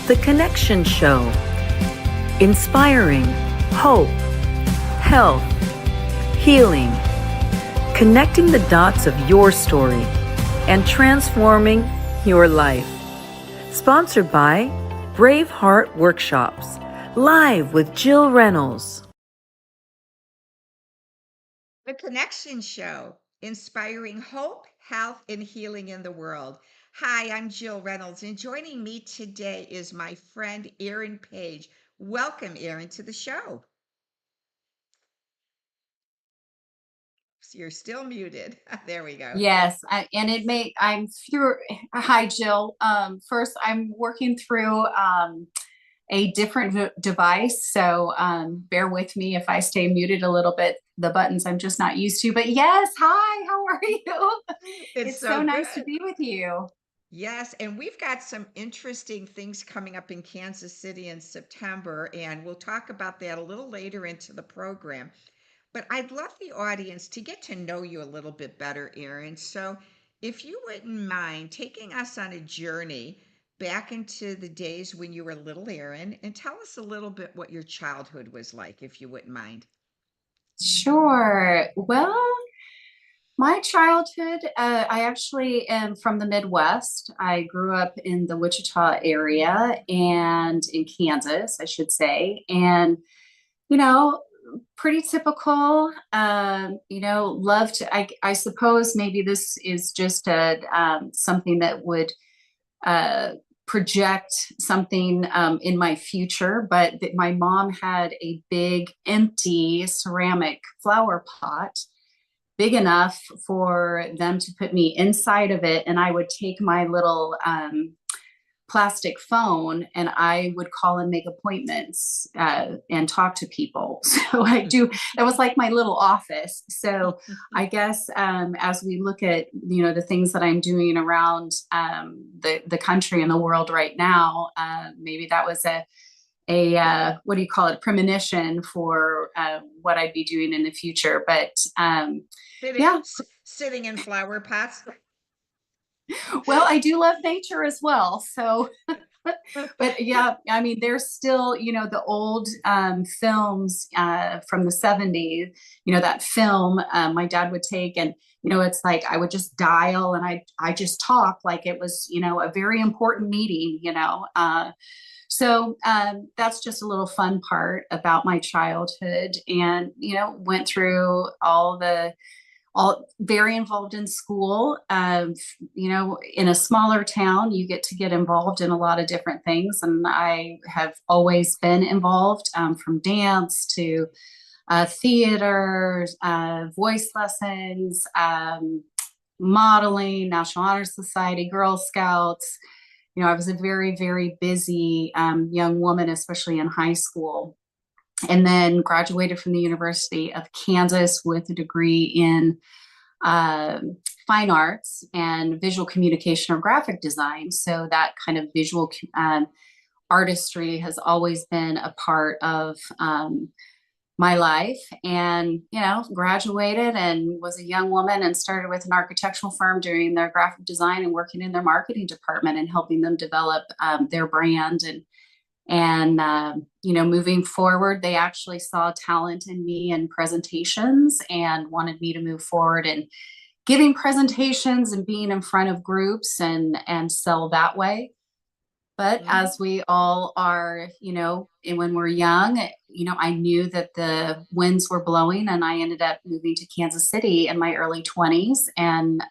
The Connection Show. Inspiring hope, health, healing, connecting the dots of your story and transforming your life. Sponsored by Braveheart Workshops, live with Jill Reynolds. The Connection Show, inspiring hope, health, and healing in the world. Hi, I'm Jill Reynolds, and joining me today is my friend Erin Paige. Welcome, Erin, to the show. So you're still muted. There we go. Yes, I'm through. Hi, Jill. First, I'm working through a different device, so bear with me if I stay muted a little bit. The buttons I'm just not used to, but yes, hi, how are you? It's It's so so nice to good. be with you. Yes, and we've got some interesting things coming up in Kansas City in September, and we'll talk about that a little later into the program. But I'd love the audience to get to know you a little bit better, Erin. So if you wouldn't mind taking us on a journey back into the days when you were little Erin and tell us a little bit what your childhood was like, if you wouldn't mind. Sure. Well, my childhood, I actually am from the Midwest. I grew up in the Wichita area and in Kansas, I should say. And, you know, pretty typical, love to, I suppose maybe this is just something that would uh, project something in my future, but that my mom had a big empty ceramic flower pot big enough for them to put me inside of it. And I would take my little plastic phone and I would call and make appointments and talk to people. So that was like my little office. So I guess as we look at, the things that I'm doing around the country and the world right now, maybe that was a what do you call it, premonition for what I'd be doing in the future. But Sitting, yeah, sitting in flower pots. well, I do love nature as well. So, but yeah, I mean, there's still, the old films from the 70s, that film my dad would take and, it's like I would just dial and I just talk like it was, a very important meeting, so that's just a little fun part about my childhood and, went through all very involved in school. In a smaller town, you get involved in a lot of different things. And I have always been involved from dance to theater, voice lessons, modeling, National Honor Society, Girl Scouts. I was a very, very busy young woman, especially in high school, and then graduated from the University of Kansas with a degree in fine arts and visual communication or graphic design. So that kind of visual artistry has always been a part of my life. And, graduated and was a young woman and started with an architectural firm doing their graphic design and working in their marketing department and helping them develop their brand. And moving forward, they actually saw talent in me in presentations and wanted me to move forward and giving presentations and being in front of groups and sell that way. But as we all are, and when we're young, I knew that the winds were blowing and I ended up moving to Kansas City in my early 20s. And,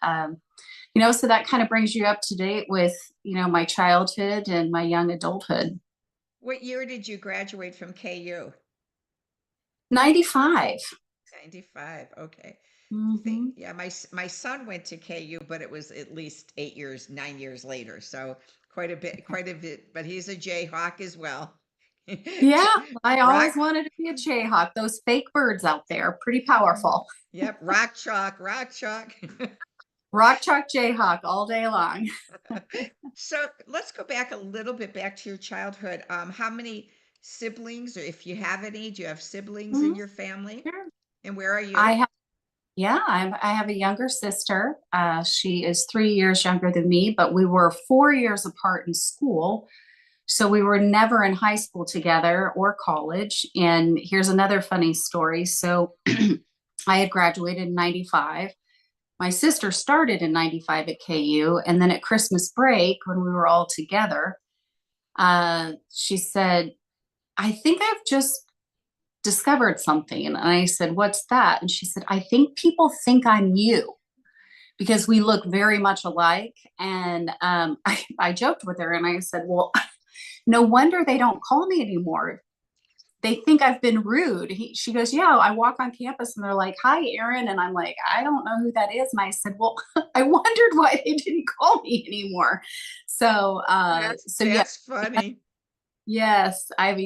so that kind of brings you up to date with, my childhood and my young adulthood. What year did you graduate from KU? 95. 95. Okay. Mm-hmm. Yeah, my son went to KU, but it was at least 8 years, 9 years later. So quite a bit, but he's a Jayhawk as well. Yeah, I Rock, always wanted to be a Jayhawk. Those fake birds out there, pretty powerful. yep, rock chalk, rock chalk. Rock chalk Jayhawk all day long. So let's go back a little bit back to your childhood. How many siblings, or if you have any, do you have siblings in Mhm, your family? sure. And where are I you? have, yeah, I have a younger sister. She is 3 years younger than me, but we were 4 years apart in school. So we were never in high school together or college. And here's another funny story. So I had graduated in 95. My sister started in 95 at KU. And then at Christmas break, when we were all together, she said, I think I've just discovered something. And I said, what's that? And she said, I think people think I'm you because we look very much alike. And I joked with her and I said, well, no wonder they don't call me anymore. They think I've been rude. She goes, yeah, I walk on campus and they're like, hi, Erin. And I'm like, I don't know who that is. And I said, well, I wondered why they didn't call me anymore. So, yeah, That's funny. yes, I have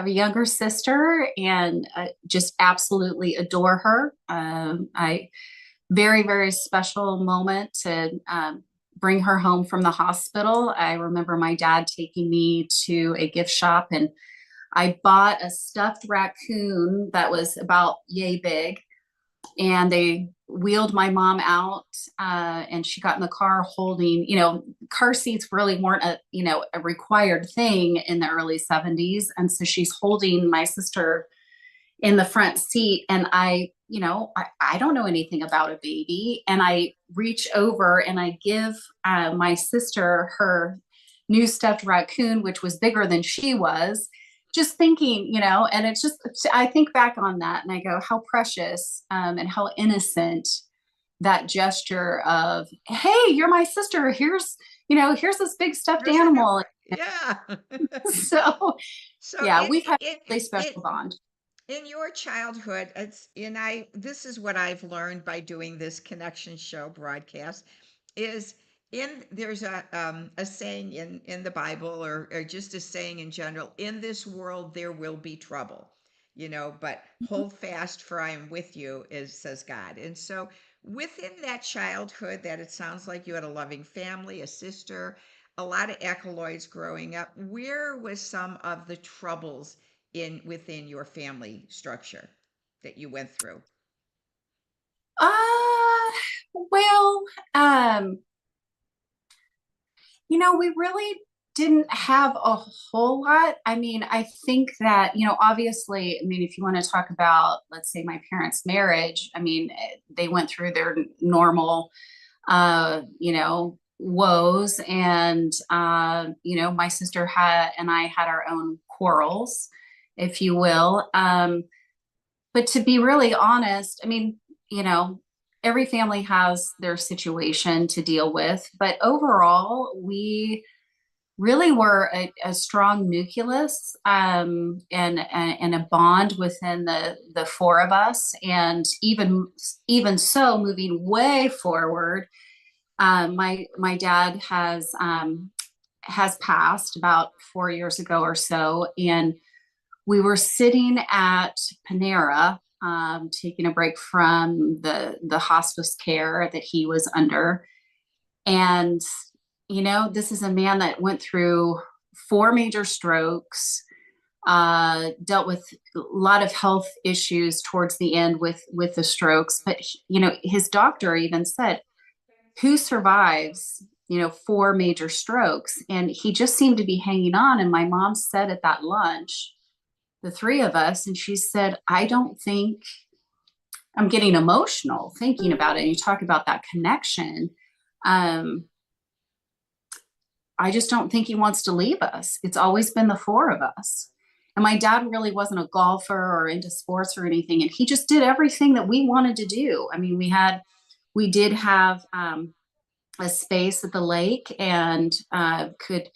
a younger sister and just absolutely adore her. I very, very special moment to bring her home from the hospital. I remember my dad taking me to a gift shop and I bought a stuffed raccoon that was about yay big. And they wheeled my mom out and she got in the car holding, car seats really weren't a required thing in the early 70s. And so she's holding my sister in the front seat and I don't know anything about a baby and I reach over and I give my sister her new stuffed raccoon which was bigger than she was, just thinking, and it's just I think back on that and I go how precious and how innocent that gesture of hey, you're my sister, here's this big stuffed There's a new animal. one. Yeah. So So yeah, we've had a really special bond. in your childhood, this is what I've learned by doing this connection show broadcast is there's a saying in the Bible or just a saying in general, in this world there will be trouble, but hold fast for I am with you, is says God. And so within that childhood that it sounds like you had a loving family, a sister, a lot of accolades growing up, where was some of the troubles in within your family structure that you went through? Uh, well, um, we really didn't have a whole lot. I mean, I think that, obviously, I mean, if you want to talk about, let's say, my parents' marriage, I mean, they went through their normal, woes. And, my sister and I had our own quarrels, if you will. But to be really honest, I mean, you know, every family has their situation to deal with, but overall, we really were a strong nucleus and a bond within the four of us. And even so, moving way forward, my dad has passed about 4 years ago or so, and we were sitting at Panera, taking a break from the hospice care that he was under. And, this is a man that went through four major strokes, dealt with a lot of health issues towards the end with the strokes. But, his doctor even said, who survives, four major strokes? And he just seemed to be hanging on. And my mom said at that lunch, the three of us, and she said, I don't think I'm getting emotional thinking about it. And you talk about that connection. Um, I just don't think he wants to leave us. It's always been the four of us. And my dad really wasn't a golfer or into sports or anything. And he just did everything that we wanted to do. I mean, we did have a space at the lake and could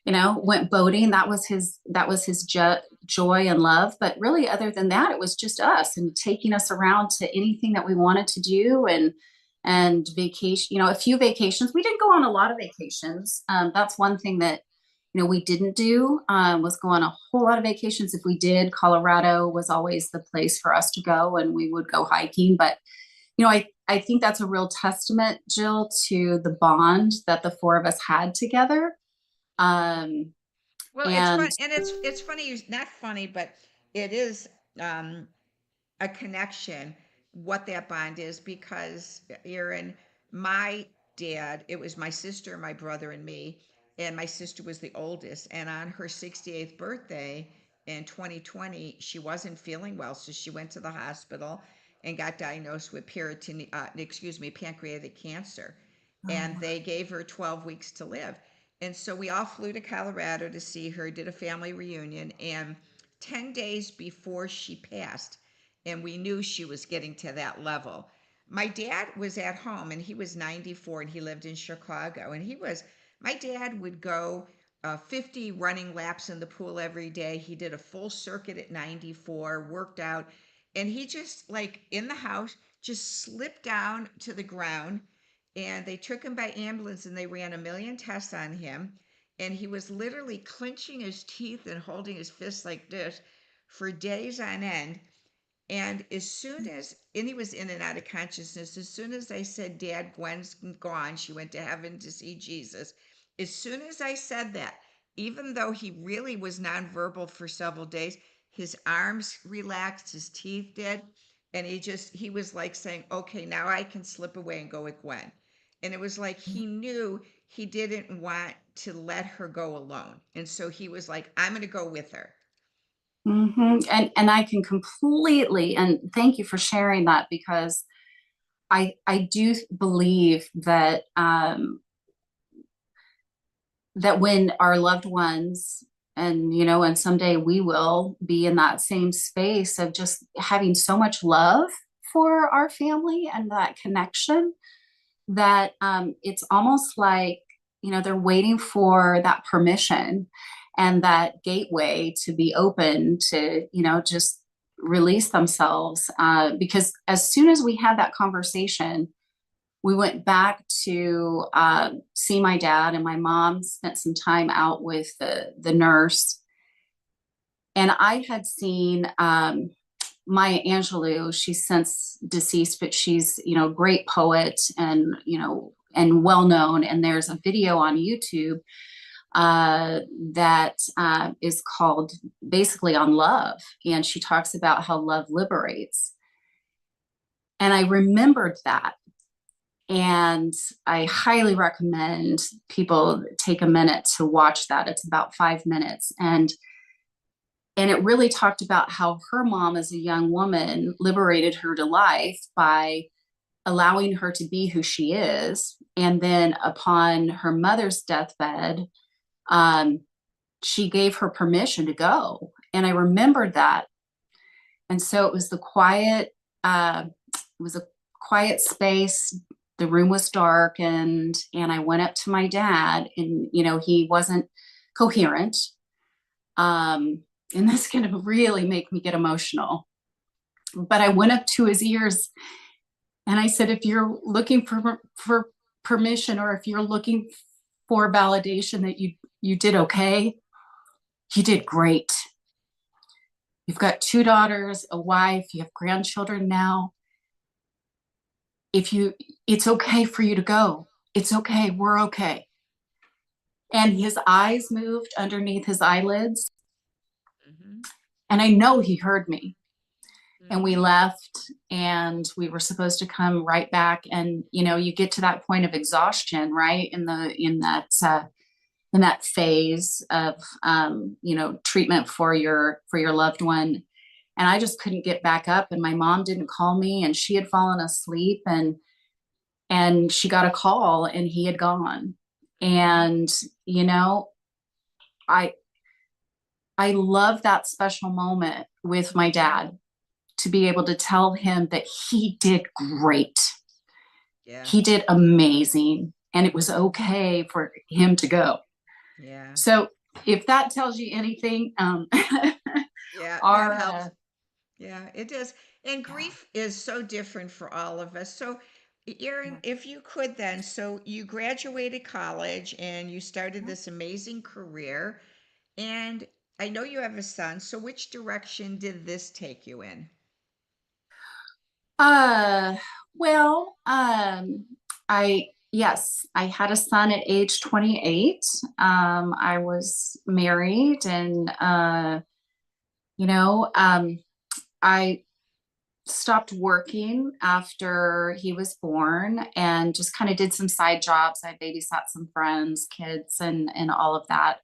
went boating. That was his joy and love. But really, other than that, it was just us and taking us around to anything that we wanted to do and vacation. A few vacations. We didn't go on a lot of vacations. That's one thing that we didn't do was go on a whole lot of vacations. If we did, Colorado was always the place for us to go, and we would go hiking. But I think that's a real testament, Jill, to the bond that the four of us had together. Um, Well, it's fun, and and it's funny. Not funny, but it is um, a connection. What that bond is, because Aaron, my dad, it was my sister, my brother, and me. and my sister was the oldest. And on her 68th birthday in 2020, she wasn't feeling well, so she went to the hospital and got diagnosed with pancreatic cancer, and Oh, they gave her 12 weeks to live. And so we all flew to Colorado to see her, did a family reunion, and 10 days before she passed, and we knew she was getting to that level. My dad was at home, and he was 94, and he lived in Chicago. And my dad would go 50 running laps in the pool every day. He did a full circuit at 94, worked out, and he just, like, in the house, just slipped down to the ground. And they took him by ambulance and they ran a million tests on him. And he was literally clenching his teeth and holding his fists like this for days on end. And he was in and out of consciousness. As soon as I said, Dad, Gwen's gone, she went to heaven to see Jesus. As soon as I said that, even though he really was nonverbal for several days, his arms relaxed, his teeth did. And he was like saying, okay, now I can slip away and go with Gwen. And it was like he knew he didn't want to let her go alone. And so he was like, I'm going to go with her. And I can completely, and thank you for sharing that, because I do believe that that when our loved ones, and someday we will be in that same space of just having so much love for our family and that connection, that it's almost like, they're waiting for that permission and that gateway to be open to, just release themselves. Because as soon as we had that conversation, we went back to see my dad, and my mom spent some time out with the nurse. And I had seen Maya Angelou. She's since deceased, but she's, a great poet, and well known. And there's a video on YouTube that is called basically on love. And she talks about how love liberates. And I remembered that. And I highly recommend people take a minute to watch that. It's about 5 minutes. And it really talked about how her mom, as a young woman, liberated her to life by allowing her to be who she is. And then upon her mother's deathbed, she gave her permission to go. And I remembered that. And so it was a quiet space. The room was dark, and I went up to my dad, and, he wasn't coherent. And this can really make me get emotional. But I went up to his ears and I said, if you're looking for permission, or if you're looking for validation that you did okay, you did great. You've got 2 daughters, a wife, you have grandchildren now. It's okay for you to go. It's okay. We're okay. And his eyes moved underneath his eyelids. Mm-hmm. And I know he heard me. Mm-hmm. And we left, and we were supposed to come right back. And, you get to that point of exhaustion, right? In that phase of, treatment for your loved one. And I just couldn't get back up, and my mom didn't call me, and she had fallen asleep, and she got a call, and he had gone. And, I love that special moment with my dad, to be able to tell him that he did great. Yeah. He did amazing, and it was okay for him to go. Yeah. So if that tells you anything, Yeah, our, that helps. Yeah, it does. And grief is so different for all of us. So, Erin, if you could then, so you graduated college and you started this amazing career, and I know you have a son. So, which direction did this take you in? uh, well, yes, I had a son at age 28. I was married, and, you know, um, I stopped working after he was born and just kind of did some side jobs. I babysat some friends, kids, and all of that.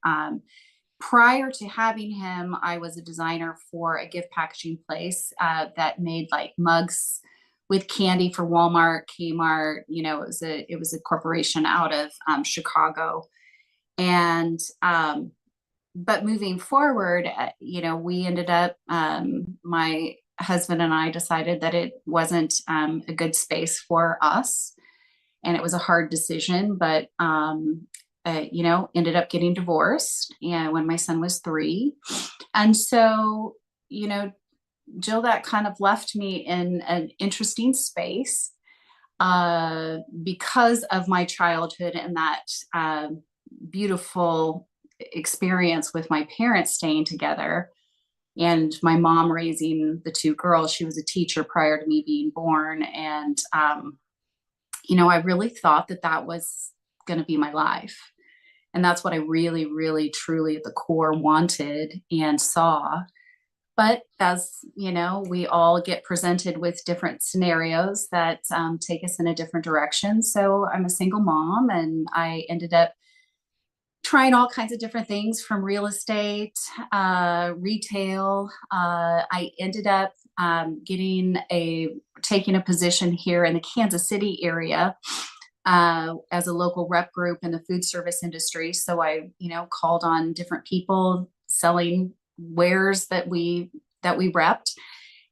Prior to having him, I was a designer for a gift packaging place that made like mugs with candy for Walmart, Kmart. It was a corporation out of Chicago. And but moving forward, we ended up, my husband and I decided that it wasn't a good space for us, and it was a hard decision. But ended up getting divorced, and when my son was 3, and so Jill, that kind of left me in an interesting space because of my childhood and that beautiful experience with my parents staying together and my mom raising the 2 girls. She was a teacher prior to me being born. And, I really thought that that was going to be my life. And that's what I really, really, truly at the core wanted and saw. But as we all get presented with different scenarios that take us in a different direction. So I'm a single mom, and I ended up trying all kinds of different things from real estate, retail. I ended up taking a position here in the Kansas City area as a local rep group in the food service industry. So I, called on different people selling wares that we repped,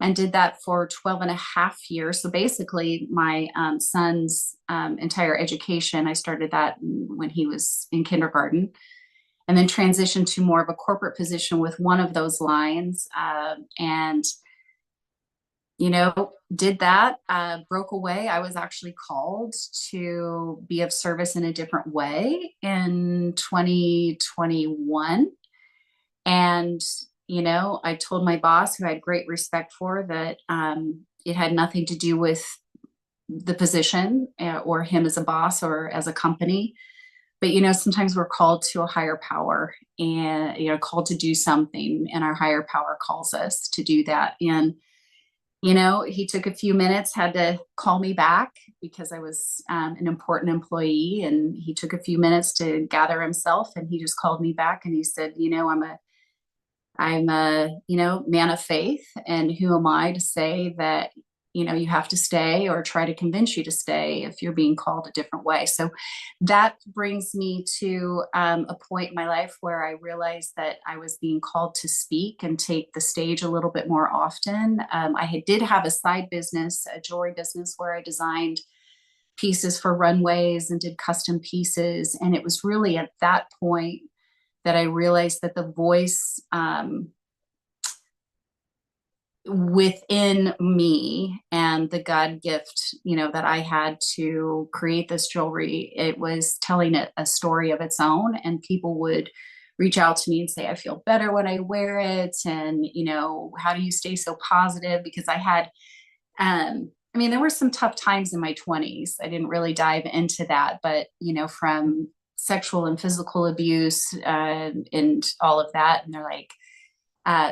and did that for 12 and a half years. So basically my son's entire education, I started that when he was in kindergarten, and then transitioned to more of a corporate position with one of those lines. And did that, broke away. I was actually called to be of service in a different way in 2021. And I told my boss, who I had great respect for, that it had nothing to do with the position or him as a boss or as a company. But, sometimes we're called to a higher power and, called to do something, and our higher power calls us to do that. And, he took a few minutes, had to call me back because I was an important employee. And he took a few minutes to gather himself, and he just called me back and he said, I'm a, man of faith, and who am I to say that, you have to stay or try to convince you to stay if you're being called a different way. So that brings me to a point in my life where I realized that I was being called to speak and take the stage a little bit more often. Did have a side business, a jewelry business, where I designed pieces for runways and did custom pieces. And it was really at that point that I realized that the voice within me and the God gift, that I had to create this jewelry, it was telling it a story of its own. And people would reach out to me and say, I feel better when I wear it. And, how do you stay so positive? Because I had, there were some tough times in my 20s. I didn't really dive into that, but, from sexual and physical abuse and all of that. And they're like,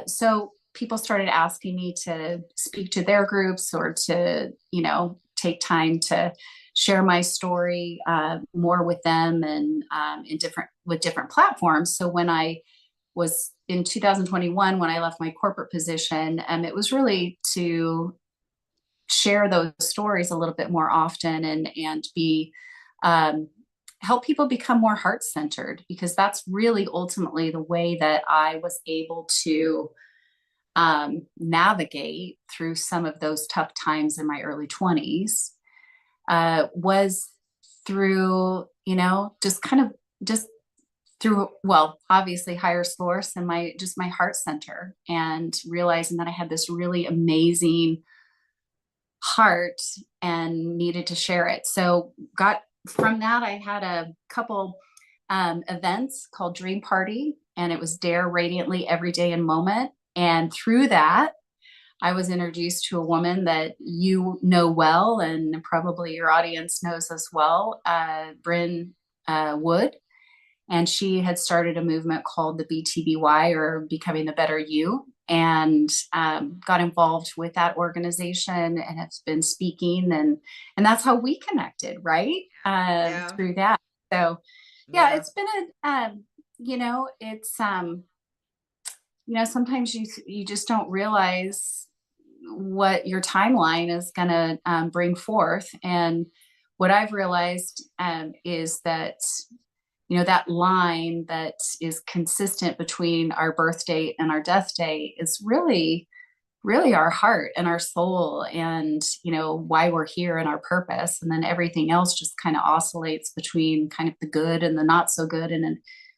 so people started asking me to speak to their groups or to, take time to share my story more with them and with different platforms. So when I was in 2021, when I left my corporate position, it was really to share those stories a little bit more often and be help people become more heart-centered, because that's really ultimately the way that I was able to navigate through some of those tough times in my early 20s, was through, just through, well, obviously higher source and my heart center, and realizing that I had this really amazing heart and needed to share it. So from that, I had a couple events called Dream Party, and it was Dare Radiantly Every Day and Moment. And through that, I was introduced to a woman that you know well, and probably your audience knows as well, Bryn Wood. And she had started a movement called the BTBY, or Becoming the Better You. and got involved with that organization and have been speaking, and that's how we connected, right? Yeah. Through that. So yeah, Yeah. it's been it's sometimes you just don't realize what your timeline is going to bring forth. And what I've realized is that that line that is consistent between our birth date and our death date is really our heart and our soul, and why we're here and our purpose. And then everything else just kind of oscillates between kind of the good and the not so good.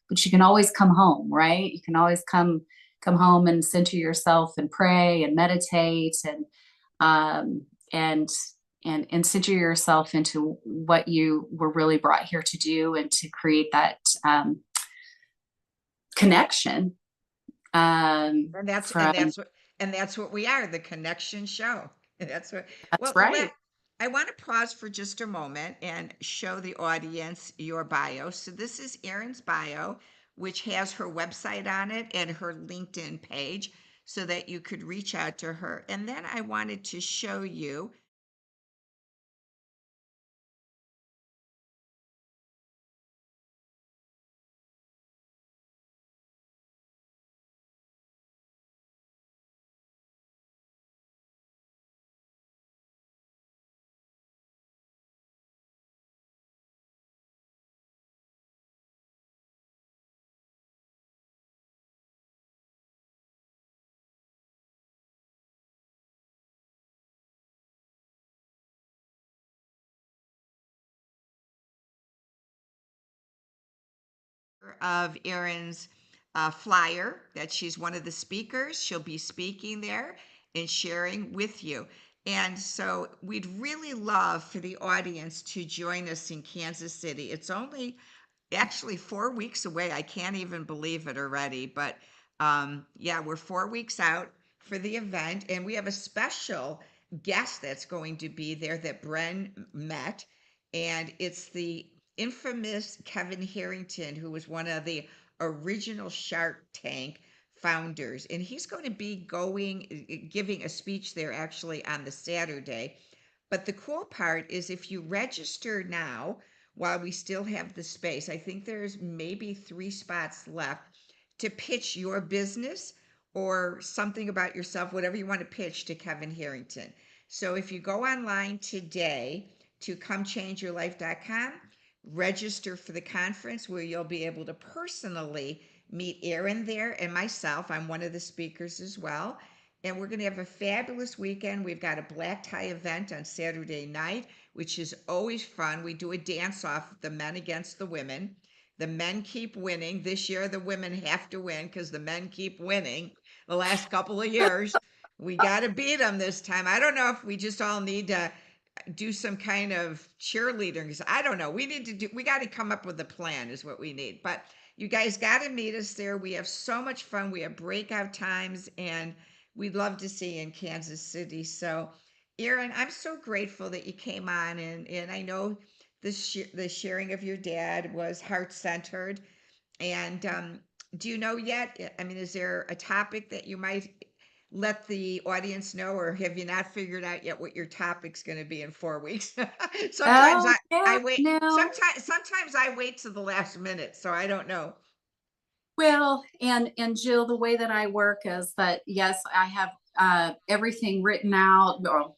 But you can always come home, right? You can always come home and center yourself and pray and meditate um and and center yourself into what you were really brought here to do, and to create that connection And that's and from that's what and that's what we are, the connection show. That's what that's well right. let I want to pause for just a moment and show the audience your bio. So this is Erin's bio, which has her website on it and her LinkedIn page so that you could reach out to her. And then I wanted to show you of Erin's flyer that she's one of the speakers. She'll be speaking there and sharing with you. And so we'd really love for the audience to join us in Kansas City. It's only actually 4 weeks away. I can't even believe it already. But yeah, we're 4 weeks out for the event, and we have a special guest that's going to be there that Bren met, and it's the infamous Kevin Harrington, who was one of the original Shark Tank founders, and he's going to be giving a speech there actually on the Saturday. But the cool part is if you register now, while we still have the space, I think there's maybe 3 spots left to pitch your business or something about yourself, whatever you want to pitch to Kevin Harrington. So if you go online today to comechangeyourlife.com, register for the conference where you'll be able to personally meet Erin there and myself. I'm one of the speakers as well. And we're going to have a fabulous weekend. We've got a black tie event on Saturday night, which is always fun. We do a dance off, the men against the women. The men keep winning. This year, the women have to win because the men keep winning the last couple of years. We got to beat them this time. I don't know if we just all need to do some kind of cheerleading. I don't know. We got to come up with a plan, is what we need. But you guys got to meet us there. We have so much fun. We have breakout times, and we'd love to see you in Kansas City. So, Erin, I'm so grateful that you came on, and I know the sharing of your dad was heart centered. And do you know yet? I mean, is there a topic that you might let the audience know, or have you not figured out yet what your topic's going to be in 4 weeks? sometimes Oh I yeah, I wait. no. Sometimes I wait to the last minute, so I don't know. Well, and Jill, the way that I work is that yes, I have everything written out, or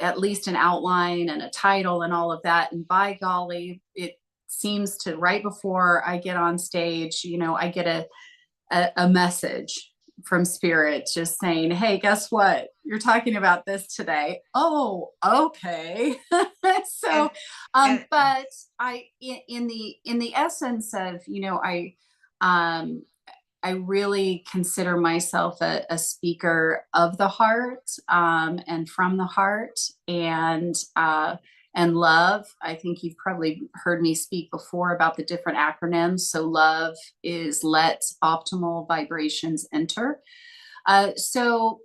at least an outline and a title and all of that. And by golly, it seems to right before I get on stage, I get a message from spirit just saying, hey, guess what, you're talking about this today. Oh, okay. And So and but in the essence of, um I really consider myself a speaker of the heart, and from the heart, and love. I think you've probably heard me speak before about the different acronyms. So love is let optimal vibrations enter. So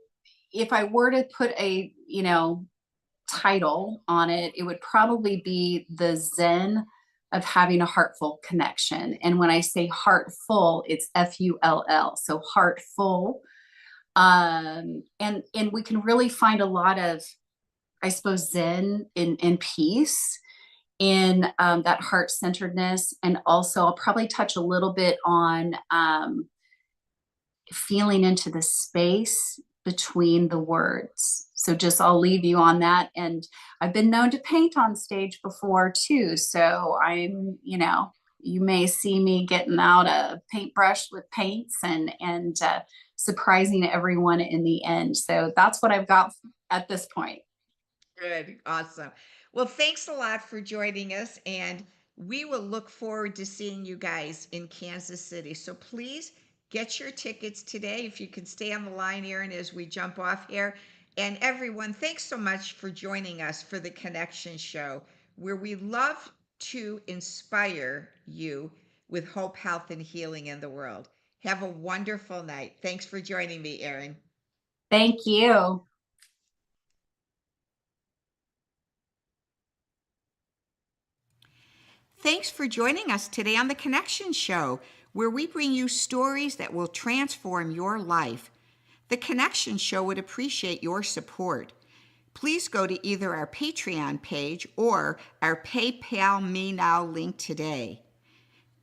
if I were to put a title on it, it would probably be the Zen of having a heartful connection. And when I say heartful, it's FULL. So heartful, And we can really find a lot of, I suppose, zen and peace in that heart-centeredness. And also I'll probably touch a little bit on feeling into the space between the words. So just I'll leave you on that. And I've been known to paint on stage before too. So you may see me getting out a paintbrush with paints and surprising everyone in the end. So that's what I've got at this point. Good. Awesome. Well, thanks a lot for joining us, and we will look forward to seeing you guys in Kansas City. So please get your tickets today. If you can stay on the line, Erin, as we jump off here. And everyone, thanks so much for joining us for the Connection Show, where we love to inspire you with hope, health, and healing in the world. Have a wonderful night. Thanks for joining me, Erin. Thank you. Thanks for joining us today on The Connection Show, where we bring you stories that will transform your life. The Connection Show would appreciate your support. Please go to either our Patreon page or our PayPal Me Now link today.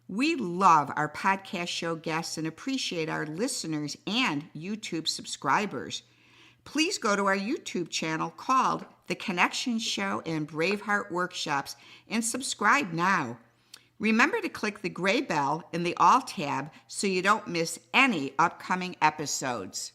We love our podcast show guests and appreciate our listeners and YouTube subscribers. Please go to our YouTube channel called The Connection Show and Braveheart Workshops and subscribe now. Remember to click the gray bell in the All tab so you don't miss any upcoming episodes.